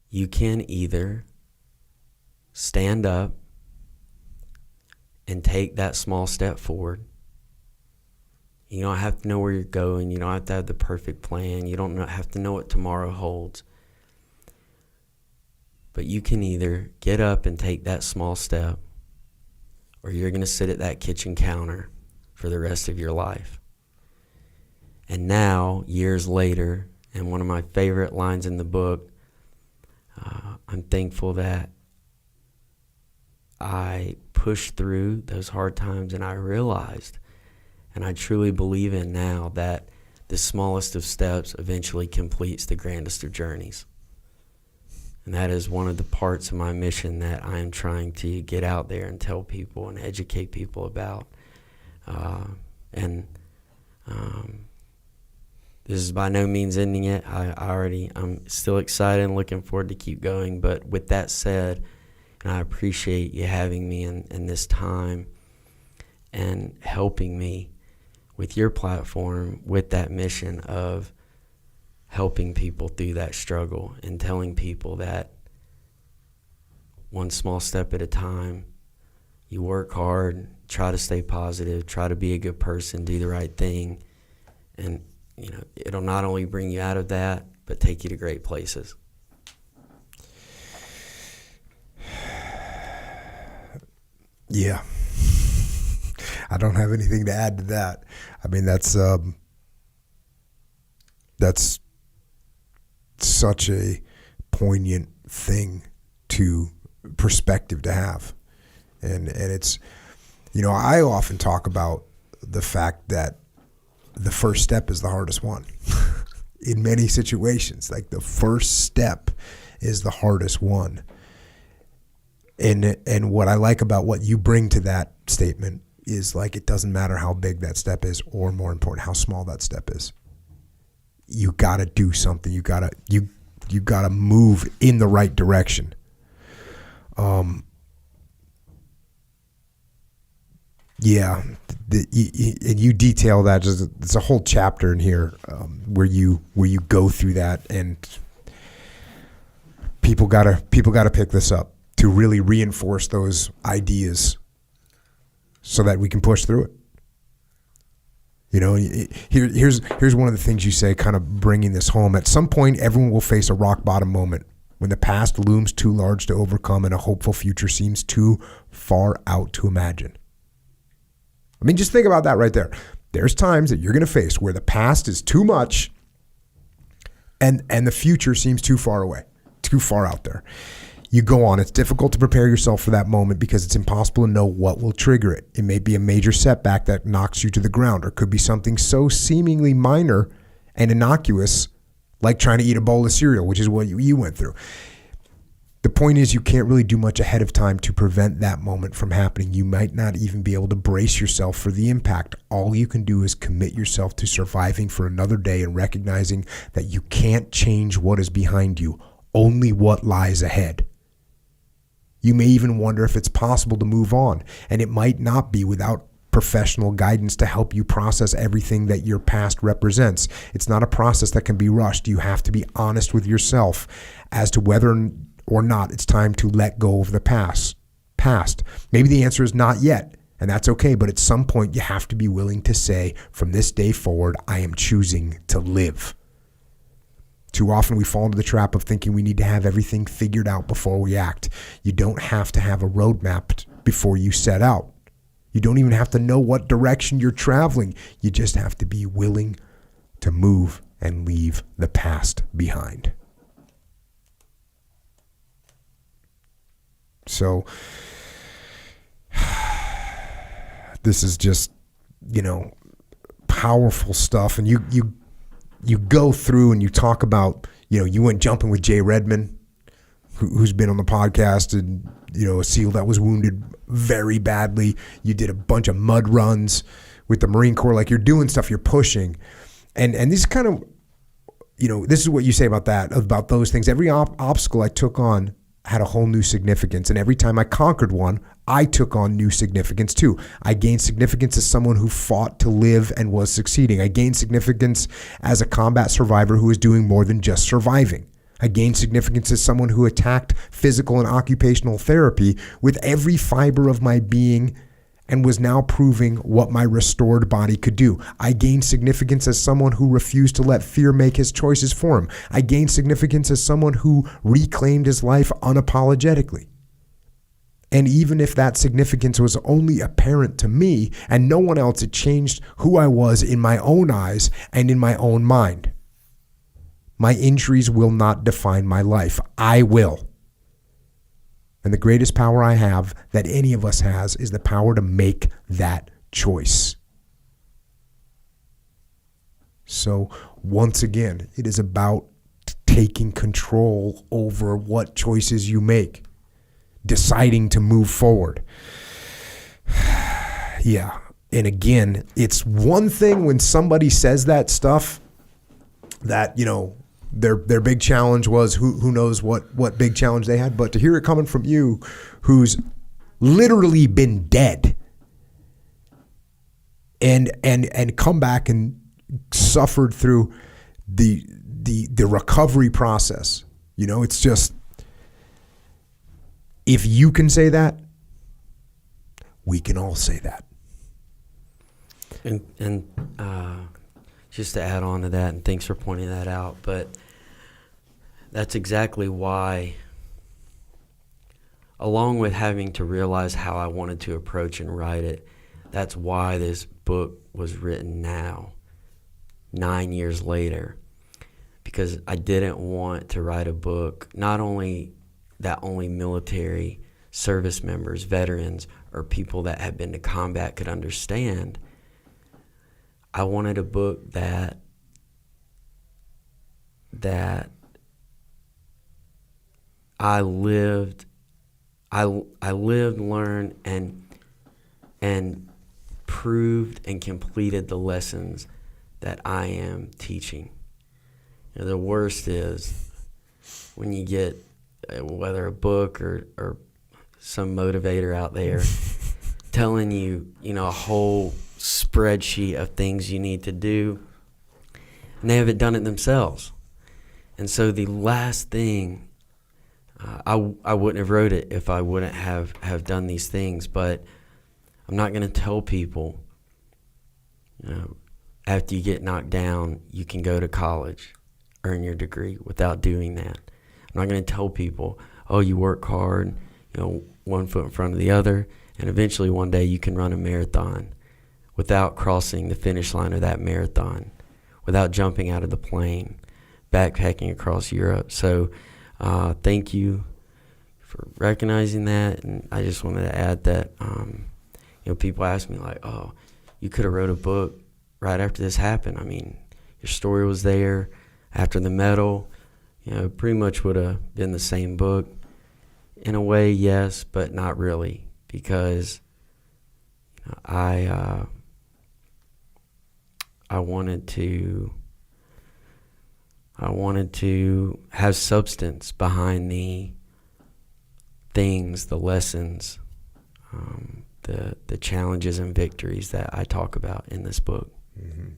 you can either stand up and take that small step forward. You don't have to know where you're going. You don't have to have the perfect plan. You don't have to know what tomorrow holds. But you can either get up and take that small step, or you're going to sit at that kitchen counter for the rest of your life. And now, years later, and one of my favorite lines in the book, I'm thankful that I pushed through those hard times, and I realized, and I truly believe in now, that the smallest of steps eventually completes the grandest of journeys. And that is one of the parts of my mission that I am trying to get out there and tell people and educate people about. This is by no means ending it. I'm still excited and looking forward to keep going. But with that said, and I appreciate you having me in this time and helping me with your platform, with that mission of helping people through that struggle and telling people that one small step at a time, you work hard, try to stay positive, try to be a good person, do the right thing, and it'll not only bring you out of that, but take you to great places. Yeah. I don't have anything to add to that. I mean, that's such a poignant thing perspective to have. And it's, I often talk about the fact that the first step is the hardest one in many situations. Like, the first step is the hardest one. And what I like about what you bring to that statement is, like, it doesn't matter how big that step is, or more important, how small that step is. You got to do something. You got to move in the right direction. Yeah, and you detail that. It's a whole chapter in here where you go through that, and people gotta pick this up to really reinforce those ideas so that we can push through it. Here's one of the things you say, kind of bringing this home. At some point, everyone will face a rock bottom moment when the past looms too large to overcome and a hopeful future seems too far out to imagine. I mean, just think about that right there. There's times that you're going to face where the past is too much and the future seems too far away, too far out there. You go on. It's difficult to prepare yourself for that moment because it's impossible to know what will trigger it. It may be a major setback that knocks you to the ground, or could be something so seemingly minor and innocuous, like trying to eat a bowl of cereal, which is what you went through. The point is, you can't really do much ahead of time to prevent that moment from happening. You might not even be able to brace yourself for the impact. All you can do is commit yourself to surviving for another day and recognizing that you can't change what is behind you, only what lies ahead. You may even wonder if it's possible to move on, and it might not be without professional guidance to help you process everything that your past represents. It's not a process that can be rushed. You have to be honest with yourself as to whether or not it's time to let go of the past. Maybe the answer is not yet, and that's okay, but at some point you have to be willing to say, from this day forward, I am choosing to live. Too often we fall into the trap of thinking we need to have everything figured out before we act. You don't have to have a roadmap before you set out. You don't even have to know what direction you're traveling. You just have to be willing to move and leave the past behind. So this is just, powerful stuff. And you go through and you talk about, you went jumping with Jay Redman, who's been on the podcast, and, a SEAL that was wounded very badly. You did a bunch of mud runs with the Marine Corps. Like, you're doing stuff, you're pushing. And this kind of, this is what you say about that, about those things. Every obstacle I took on had a whole new significance. And every time I conquered one, I took on new significance too. I gained significance as someone who fought to live and was succeeding. I gained significance as a combat survivor who was doing more than just surviving. I gained significance as someone who attacked physical and occupational therapy with every fiber of my being and was now proving what my restored body could do. I gained significance as someone who refused to let fear make his choices for him. I gained significance as someone who reclaimed his life unapologetically. And even if that significance was only apparent to me and no one else, it changed who I was in my own eyes and in my own mind. My injuries will not define my life. I will. And the greatest power I have, that any of us has, is the power to make that choice. So once again, it is about taking control over what choices you make, deciding to move forward. Yeah. And again, it's one thing when somebody says that stuff that, their big challenge was who knows what big challenge they had, but to hear it coming from you who's literally been dead and come back and suffered through the recovery process. It's just, if you can say that, we can all say that. And just to add on to that, and thanks for pointing that out, but that's exactly why, along with having to realize how I wanted to approach and write it, that's why this book was written now, 9 years later, because I didn't want to write a book not only that only military service members, veterans, or people that had been to combat could understand. I wanted a book that I lived, learned, and proved and completed the lessons that I am teaching. The worst is when you get, whether a book or some motivator out there telling you, a whole spreadsheet of things you need to do, and they haven't done it themselves. And so the last thing, I wouldn't have wrote it if I wouldn't have done these things, but I'm not going to tell people, after you get knocked down, you can go to college, earn your degree without doing that. I'm not going to tell people, oh, you work hard, one foot in front of the other, and eventually one day you can run a marathon without crossing the finish line of that marathon, without jumping out of the plane, backpacking across Europe. So thank you for recognizing that. And I just wanted to add that, people ask me like, oh, you could have wrote a book right after this happened. I mean, your story was there after the medal. Pretty much would have been the same book. In a way, yes, but not really, because I wanted to have substance behind the things, the lessons, the challenges and victories that I talk about in this book. Mm-hmm.